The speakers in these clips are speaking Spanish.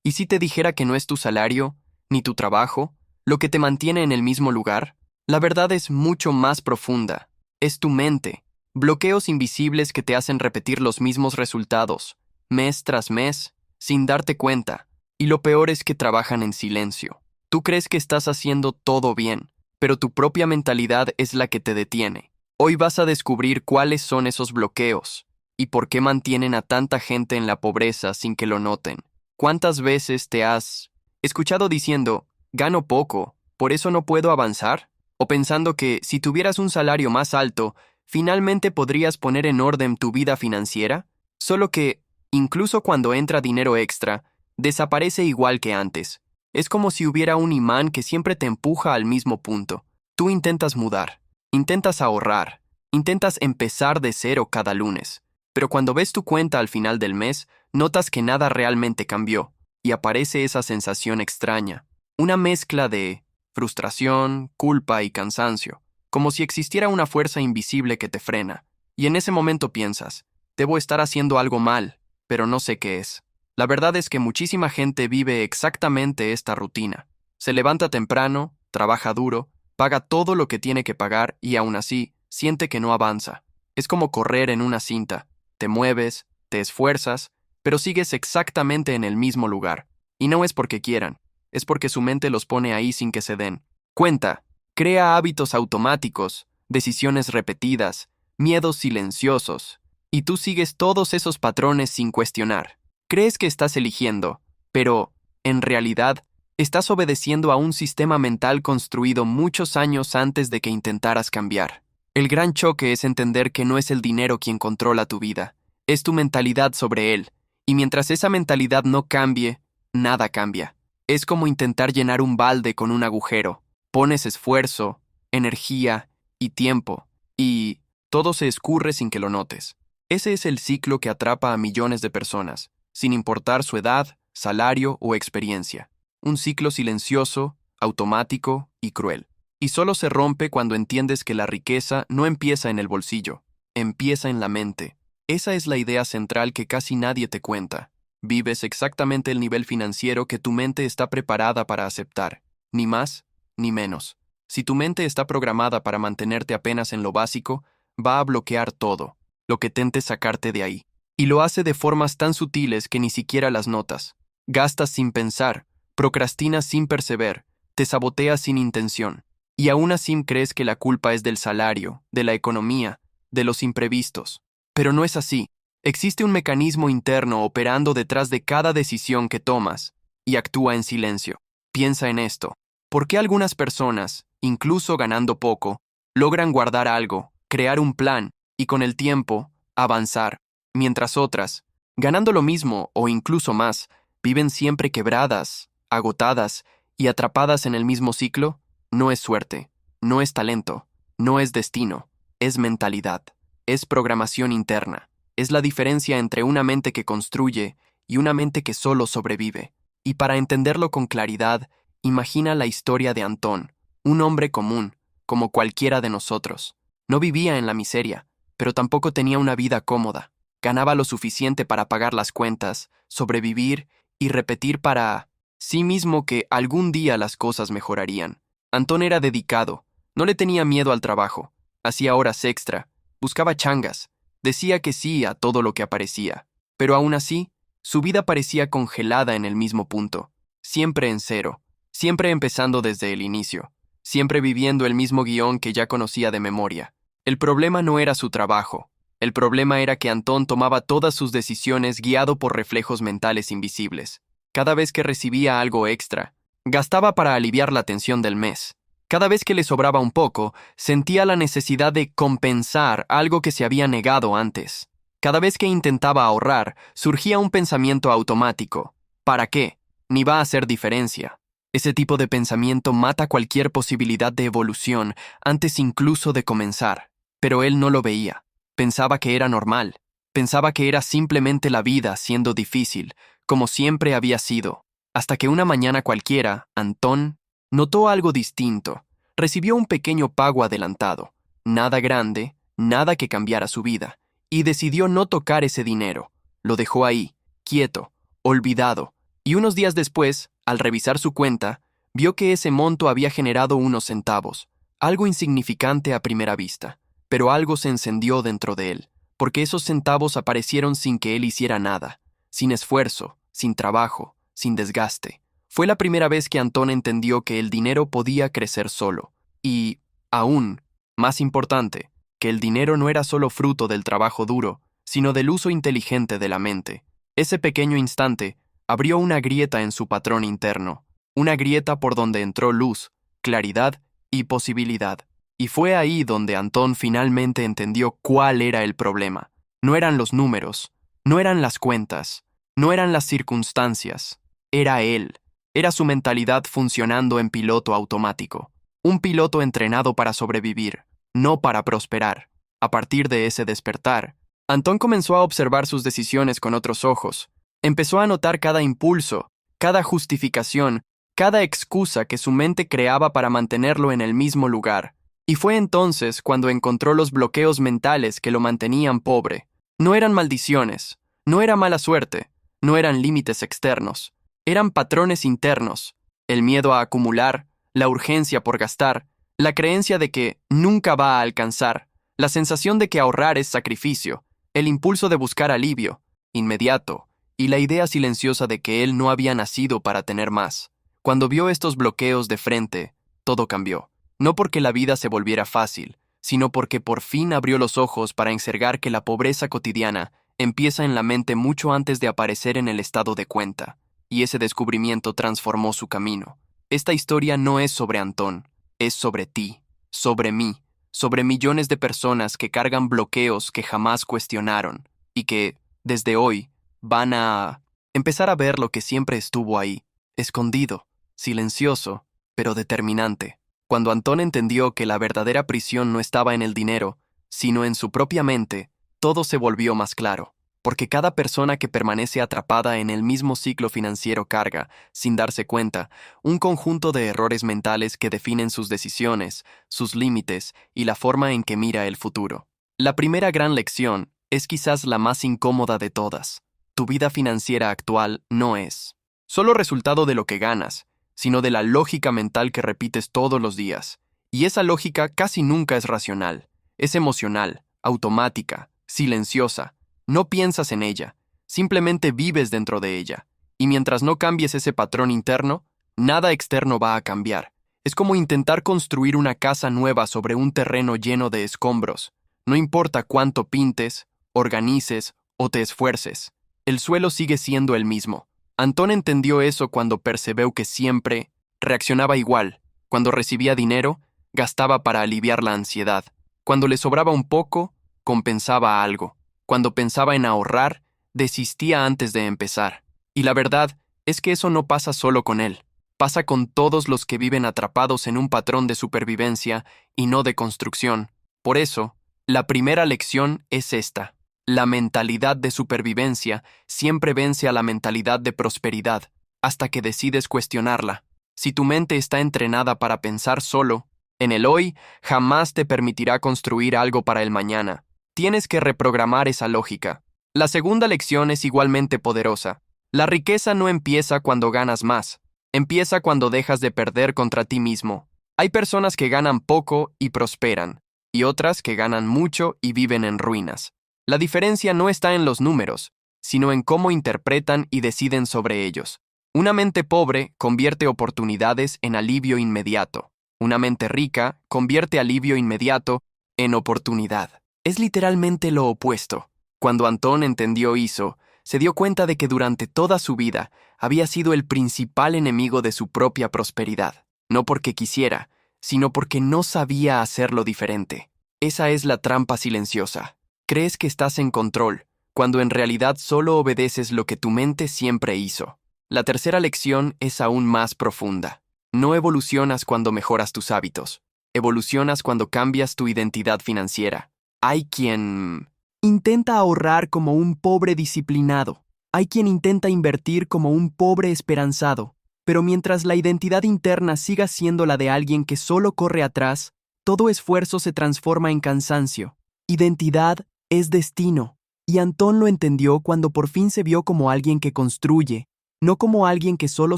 ¿Y si te dijera que no es tu salario, ni tu trabajo, lo que te mantiene en el mismo lugar? La verdad es mucho más profunda. Es tu mente. Bloqueos invisibles que te hacen repetir los mismos resultados, mes tras mes, sin darte cuenta. Y lo peor es que trabajan en silencio. Tú crees que estás haciendo todo bien, pero tu propia mentalidad es la que te detiene. Hoy vas a descubrir cuáles son esos bloqueos y por qué mantienen a tanta gente en la pobreza sin que lo noten. ¿Cuántas veces te has escuchado diciendo, gano poco, por eso no puedo avanzar? O pensando que si tuvieras un salario más alto, finalmente podrías poner en orden tu vida financiera? Solo que, incluso cuando entra dinero extra, desaparece igual que antes. Es como si hubiera un imán que siempre te empuja al mismo punto. Tú intentas mudar, intentas ahorrar, intentas empezar de cero cada lunes. Pero cuando ves tu cuenta al final del mes, notas que nada realmente cambió, y aparece esa sensación extraña, una mezcla de frustración, culpa y cansancio, como si existiera una fuerza invisible que te frena, y en ese momento piensas, debo estar haciendo algo mal, pero no sé qué es. La verdad es que muchísima gente vive exactamente esta rutina. Se levanta temprano, trabaja duro, paga todo lo que tiene que pagar y aún así siente que no avanza. Es como correr en una cinta. Te mueves, te esfuerzas, pero sigues exactamente en el mismo lugar. Y no es porque quieran, es porque su mente los pone ahí sin que se den cuenta. Crea hábitos automáticos, decisiones repetidas, miedos silenciosos, y tú sigues todos esos patrones sin cuestionar. Crees que estás eligiendo, pero, en realidad, estás obedeciendo a un sistema mental construido muchos años antes de que intentaras cambiar. El gran choque es entender que no es el dinero quien controla tu vida, es tu mentalidad sobre él, y mientras esa mentalidad no cambie, nada cambia. Es como intentar llenar un balde con un agujero. Pones esfuerzo, energía y tiempo, y todo se escurre sin que lo notes. Ese es el ciclo que atrapa a millones de personas, sin importar su edad, salario o experiencia. Un ciclo silencioso, automático y cruel. Y solo se rompe cuando entiendes que la riqueza no empieza en el bolsillo, empieza en la mente. Esa es la idea central que casi nadie te cuenta. Vives exactamente el nivel financiero que tu mente está preparada para aceptar, ni más ni menos. Si tu mente está programada para mantenerte apenas en lo básico, va a bloquear todo, lo que tente sacarte de ahí. Y lo hace de formas tan sutiles que ni siquiera las notas. Gastas sin pensar, procrastinas sin perceber, te saboteas sin intención. Y aún así crees que la culpa es del salario, de la economía, de los imprevistos. Pero no es así. Existe un mecanismo interno operando detrás de cada decisión que tomas, y actúa en silencio. Piensa en esto. ¿Por qué algunas personas, incluso ganando poco, logran guardar algo, crear un plan y con el tiempo, avanzar, mientras otras, ganando lo mismo o incluso más, viven siempre quebradas, agotadas y atrapadas en el mismo ciclo? No es suerte, no es talento, no es destino, es mentalidad, es programación interna, es la diferencia entre una mente que construye y una mente que solo sobrevive. Y para entenderlo con claridad, imagina la historia de Antón, un hombre común, como cualquiera de nosotros. No vivía en la miseria, pero tampoco tenía una vida cómoda. Ganaba lo suficiente para pagar las cuentas, sobrevivir y repetir para sí mismo que algún día las cosas mejorarían. Antón era dedicado, no le tenía miedo al trabajo, hacía horas extra, buscaba changas, decía que sí a todo lo que aparecía. Pero aún así, su vida parecía congelada en el mismo punto, siempre en cero, siempre empezando desde el inicio, siempre viviendo el mismo guión que ya conocía de memoria. El problema no era su trabajo, el problema era que Antón tomaba todas sus decisiones guiado por reflejos mentales invisibles. Cada vez que recibía algo extra, gastaba para aliviar la tensión del mes. Cada vez que le sobraba un poco, sentía la necesidad de compensar algo que se había negado antes. Cada vez que intentaba ahorrar, surgía un pensamiento automático. ¿Para qué? Ni va a hacer diferencia. Ese tipo de pensamiento mata cualquier posibilidad de evolución antes incluso de comenzar. Pero él no lo veía. Pensaba que era normal. Pensaba que era simplemente la vida siendo difícil, como siempre había sido. Hasta que una mañana cualquiera, Antón notó algo distinto. Recibió un pequeño pago adelantado. Nada grande, nada que cambiara su vida. Y decidió no tocar ese dinero. Lo dejó ahí, quieto, olvidado, Y unos días después, al revisar su cuenta, vio que ese monto había generado unos centavos, algo insignificante a primera vista, pero algo se encendió dentro de él, porque esos centavos aparecieron sin que él hiciera nada, sin esfuerzo, sin trabajo, sin desgaste. Fue la primera vez que Antón entendió que el dinero podía crecer solo, y, aún, más importante, que el dinero no era solo fruto del trabajo duro, sino del uso inteligente de la mente. Ese pequeño instante abrió una grieta en su patrón interno, una grieta por donde entró luz, claridad y posibilidad. Y fue ahí donde Antón finalmente entendió cuál era el problema. No eran los números, no eran las cuentas, no eran las circunstancias, era él. Era su mentalidad funcionando en piloto automático. Un piloto entrenado para sobrevivir, no para prosperar. A partir de ese despertar, Antón comenzó a observar sus decisiones con otros ojos. Empezó a notar cada impulso, cada justificación, cada excusa que su mente creaba para mantenerlo en el mismo lugar. Y fue entonces cuando encontró los bloqueos mentales que lo mantenían pobre. No eran maldiciones, no era mala suerte, no eran límites externos. Eran patrones internos, el miedo a acumular, la urgencia por gastar, la creencia de que nunca va a alcanzar, la sensación de que ahorrar es sacrificio, el impulso de buscar alivio, inmediato, y la idea silenciosa de que él no había nacido para tener más. Cuando vio estos bloqueos de frente, todo cambió. No porque la vida se volviera fácil, sino porque por fin abrió los ojos para enxergar que la pobreza cotidiana empieza en la mente mucho antes de aparecer en el estado de cuenta. Y ese descubrimiento transformó su camino. Esta historia no es sobre Antón, es sobre ti, sobre mí, sobre millones de personas que cargan bloqueos que jamás cuestionaron y que, desde hoy, van a empezar a ver lo que siempre estuvo ahí, escondido, silencioso, pero determinante. Cuando Antón entendió que la verdadera prisión no estaba en el dinero, sino en su propia mente, todo se volvió más claro. Porque cada persona que permanece atrapada en el mismo ciclo financiero carga, sin darse cuenta, un conjunto de errores mentales que definen sus decisiones, sus límites y la forma en que mira el futuro. La primera gran lección es quizás la más incómoda de todas. Tu vida financiera actual no es solo resultado de lo que ganas, sino de la lógica mental que repites todos los días. Y esa lógica casi nunca es racional, es emocional, automática, silenciosa. No piensas en ella, simplemente vives dentro de ella. Y mientras no cambies ese patrón interno, nada externo va a cambiar. Es como intentar construir una casa nueva sobre un terreno lleno de escombros. No importa cuánto pintes, organices o te esfuerces, el suelo sigue siendo el mismo. Antón entendió eso cuando percibió que siempre reaccionaba igual. Cuando recibía dinero, gastaba para aliviar la ansiedad. Cuando le sobraba un poco, compensaba algo. Cuando pensaba en ahorrar, desistía antes de empezar. Y la verdad es que eso no pasa solo con él. Pasa con todos los que viven atrapados en un patrón de supervivencia y no de construcción. Por eso, la primera lección es esta. La mentalidad de supervivencia siempre vence a la mentalidad de prosperidad, hasta que decides cuestionarla. Si tu mente está entrenada para pensar solo, en el hoy jamás te permitirá construir algo para el mañana. Tienes que reprogramar esa lógica. La segunda lección es igualmente poderosa. La riqueza no empieza cuando ganas más. Empieza cuando dejas de perder contra ti mismo. Hay personas que ganan poco y prosperan, y otras que ganan mucho y viven en ruinas. La diferencia no está en los números, sino en cómo interpretan y deciden sobre ellos. Una mente pobre convierte oportunidades en alivio inmediato. Una mente rica convierte alivio inmediato en oportunidad. Es literalmente lo opuesto. Cuando Antón entendió eso, se dio cuenta de que durante toda su vida había sido el principal enemigo de su propia prosperidad. No porque quisiera, sino porque no sabía hacerlo diferente. Esa es la trampa silenciosa. Crees que estás en control, cuando en realidad solo obedeces lo que tu mente siempre hizo. La tercera lección es aún más profunda. No evolucionas cuando mejoras tus hábitos. Evolucionas cuando cambias tu identidad financiera. Hay quien intenta ahorrar como un pobre disciplinado. Hay quien intenta invertir como un pobre esperanzado. Pero mientras la identidad interna siga siendo la de alguien que solo corre atrás, todo esfuerzo se transforma en cansancio. Identidad es destino. Y Antón lo entendió cuando por fin se vio como alguien que construye, no como alguien que solo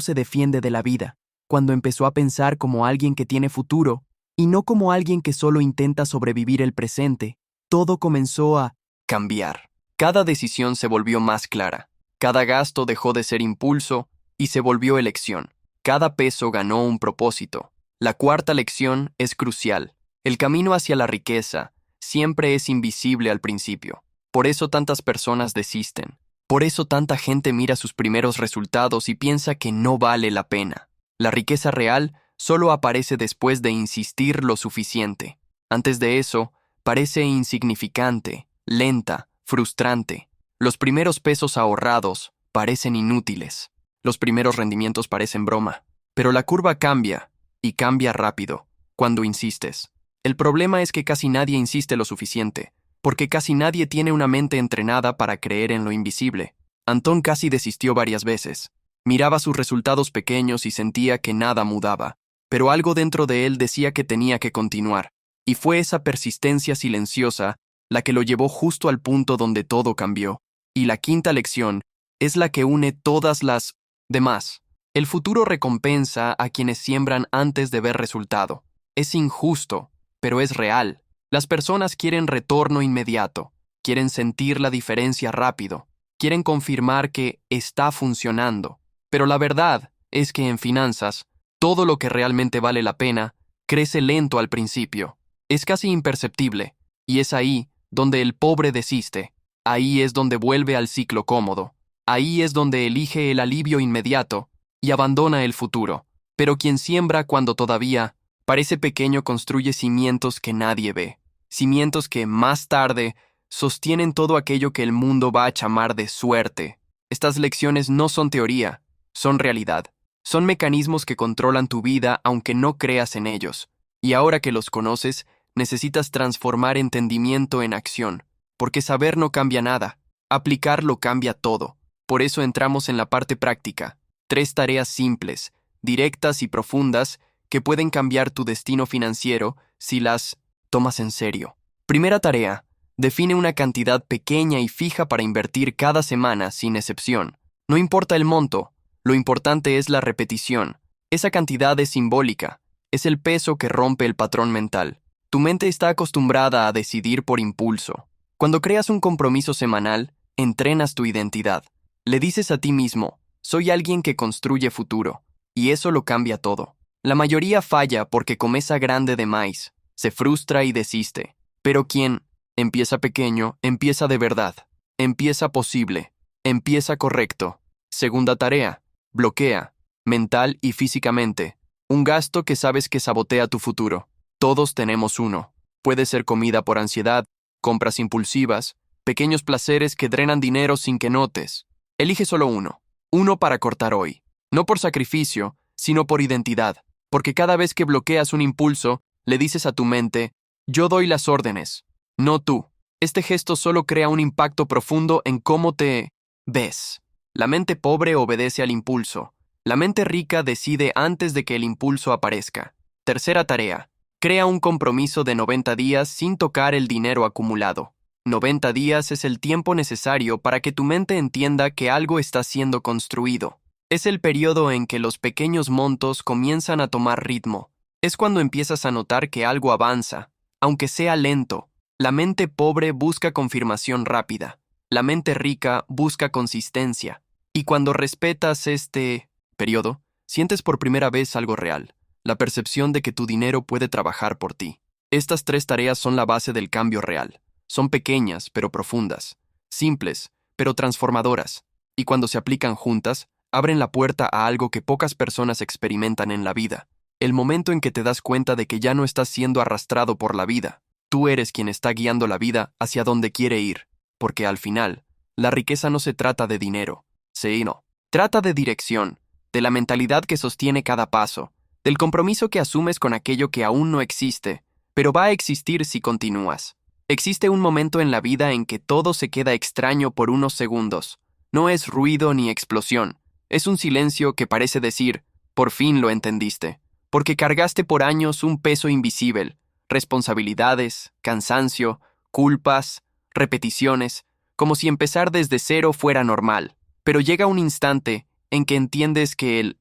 se defiende de la vida, cuando empezó a pensar como alguien que tiene futuro, y no como alguien que solo intenta sobrevivir el presente, todo comenzó a cambiar. Cada decisión se volvió más clara. Cada gasto dejó de ser impulso y se volvió elección. Cada peso ganó un propósito. La cuarta lección es crucial. El camino hacia la riqueza siempre es invisible al principio. Por eso tantas personas desisten. Por eso tanta gente mira sus primeros resultados y piensa que no vale la pena. La riqueza real solo aparece después de insistir lo suficiente. Antes de eso, parece insignificante, lenta, frustrante. Los primeros pesos ahorrados parecen inútiles. Los primeros rendimientos parecen broma. Pero la curva cambia, y cambia rápido, cuando insistes. El problema es que casi nadie insiste lo suficiente, porque casi nadie tiene una mente entrenada para creer en lo invisible. Antón casi desistió varias veces. Miraba sus resultados pequeños y sentía que nada mudaba, pero algo dentro de él decía que tenía que continuar, y fue esa persistencia silenciosa la que lo llevó justo al punto donde todo cambió. Y la quinta lección es la que une todas las demás. El futuro recompensa a quienes siembran antes de ver resultado. Es injusto, pero es real. Las personas quieren retorno inmediato, quieren sentir la diferencia rápido, quieren confirmar que está funcionando. Pero la verdad es que en finanzas, todo lo que realmente vale la pena crece lento al principio. Es casi imperceptible, y es ahí donde el pobre desiste. Ahí es donde vuelve al ciclo cómodo. Ahí es donde elige el alivio inmediato y abandona el futuro. Pero quien siembra cuando todavía parece pequeño construye cimientos que nadie ve. Cimientos que, más tarde, sostienen todo aquello que el mundo va a llamar de suerte. Estas lecciones no son teoría, son realidad. Son mecanismos que controlan tu vida aunque no creas en ellos. Y ahora que los conoces, necesitas transformar entendimiento en acción. Porque saber no cambia nada, aplicarlo cambia todo. Por eso entramos en la parte práctica. 3 tareas simples, directas y profundas que pueden cambiar tu destino financiero si las tomas en serio. Primera tarea. Define una cantidad pequeña y fija para invertir cada semana sin excepción. No importa el monto, lo importante es la repetición. Esa cantidad es simbólica, es el peso que rompe el patrón mental. Tu mente está acostumbrada a decidir por impulso. Cuando creas un compromiso semanal, entrenas tu identidad. Le dices a ti mismo, soy alguien que construye futuro, y eso lo cambia todo. La mayoría falla porque comienza grande de maíz, se frustra y desiste. Pero quien empieza pequeño, empieza de verdad, empieza posible, empieza correcto. Segunda tarea, bloquea, mental y físicamente, un gasto que sabes que sabotea tu futuro. Todos tenemos uno. Puede ser comida por ansiedad, compras impulsivas, pequeños placeres que drenan dinero sin que notes. Elige solo uno. Uno para cortar hoy. No por sacrificio, sino por identidad. Porque cada vez que bloqueas un impulso, le dices a tu mente, yo doy las órdenes, no tú. Este gesto solo crea un impacto profundo en cómo te ves. La mente pobre obedece al impulso. La mente rica decide antes de que el impulso aparezca. Tercera tarea. Crea un compromiso de 90 días sin tocar el dinero acumulado. 90 días es el tiempo necesario para que tu mente entienda que algo está siendo construido. Es el periodo en que los pequeños montos comienzan a tomar ritmo. Es cuando empiezas a notar que algo avanza, aunque sea lento. La mente pobre busca confirmación rápida. La mente rica busca consistencia. Y cuando respetas este periodo, sientes por primera vez algo real. La percepción de que tu dinero puede trabajar por ti. Estas 3 tareas son la base del cambio real. Son pequeñas, pero profundas. Simples, pero transformadoras. Y cuando se aplican juntas, abren la puerta a algo que pocas personas experimentan en la vida. El momento en que te das cuenta de que ya no estás siendo arrastrado por la vida. Tú eres quien está guiando la vida hacia donde quiere ir. Porque al final, la riqueza no se trata de dinero. Sí, no. Trata de dirección, de la mentalidad que sostiene cada paso, del compromiso que asumes con aquello que aún no existe, pero va a existir si continúas. Existe un momento en la vida en que todo se queda extraño por unos segundos. No es ruido ni explosión. Es un silencio que parece decir, por fin lo entendiste. Porque cargaste por años un peso invisible, responsabilidades, cansancio, culpas, repeticiones, como si empezar desde cero fuera normal. Pero llega un instante en que entiendes que el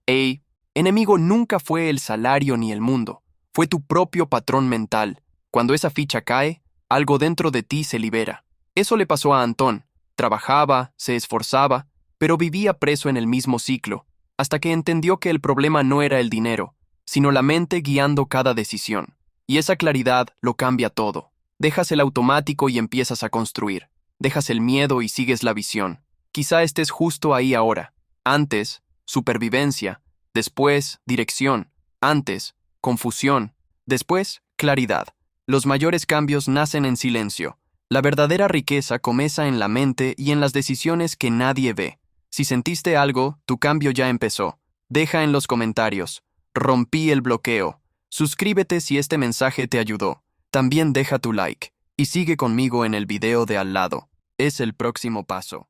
enemigo nunca fue el salario ni el mundo, fue tu propio patrón mental. Cuando esa ficha cae, algo dentro de ti se libera. Eso le pasó a Antón. Trabajaba, se esforzaba, pero vivía preso en el mismo ciclo, hasta que entendió que el problema no era el dinero, sino la mente guiando cada decisión. Y esa claridad lo cambia todo. Dejas el automático y empiezas a construir. Dejas el miedo y sigues la visión. Quizá estés justo ahí ahora. Antes, supervivencia. Después, dirección. Antes, confusión. Después, claridad. Los mayores cambios nacen en silencio. La verdadera riqueza comienza en la mente y en las decisiones que nadie ve. Si sentiste algo, tu cambio ya empezó. Deja en los comentarios. Rompí el bloqueo. Suscríbete si este mensaje te ayudó. También deja tu like. Y sigue conmigo en el video de al lado. Es el próximo paso.